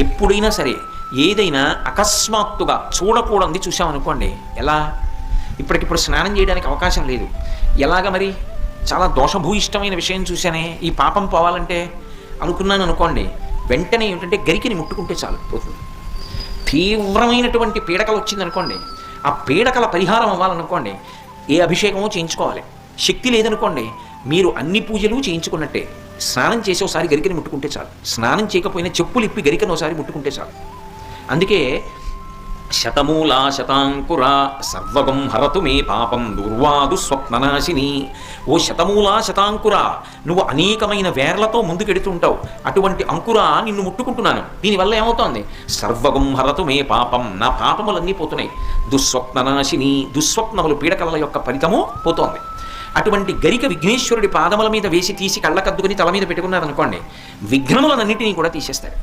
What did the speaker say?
ఎప్పుడైనా సరే ఏదైనా అకస్మాత్తుగా చూడకూడదు చూసామనుకోండి, ఎలా ఇప్పటికిప్పుడు స్నానం చేయడానికి అవకాశం లేదు, ఎలాగ మరి చాలా దోషభూయిష్టమైన విషయం చూశానే, ఈ పాపం పోవాలంటే అనుకున్నాను అనుకోండి, వెంటనే ఏమిటంటే గరికిని ముట్టుకుంటే చాలు పోతుంది. తీవ్రమైనటువంటి పీడకలు వచ్చిందనుకోండి, ఆ పీడకల పరిహారం అవ్వాలనుకోండి, ఏ అభిషేకమో చేయించుకోవాలి. శక్తి లేదనుకోండి, మీరు అన్ని పూజలు చేయించుకున్నట్టే. స్నానం చేసి ఒకసారి గరికని ముట్టుకుంటే చాలు, స్నానం చేయకపోయినా చెప్పులు ఇప్పి గరికను ఒకసారి ముట్టుకుంటే చాలు. అందుకే శతమూలా శతాంకుర సర్వగం హరతు మే పాపం దుర్వాదు స్వప్ననాశిని. ఓ శతమూలా శతాంకుర, నువ్వు అనేకమైన వేర్లతో ముందుకెడుతుంటావు, అటువంటి అంకుర నిన్ను ముట్టుకుంటున్నాను. దీనివల్ల ఏమవుతోంది? సర్వగం హరతు మే పాపం, నా పాపములన్నీ పోతున్నాయి. దుస్వప్ననాశిని, దుస్వప్నములు పీడకల యొక్క ఫలితము పోతోంది. అటువంటి గరిక విఘ్నేశ్వరుడి పాదముల మీద వేసి తీసి కళ్ళకద్దుకుని తల మీద పెట్టుకున్నారనుకోండి, విఘ్నములన్నింటినీ కూడా తీసేస్తాడు.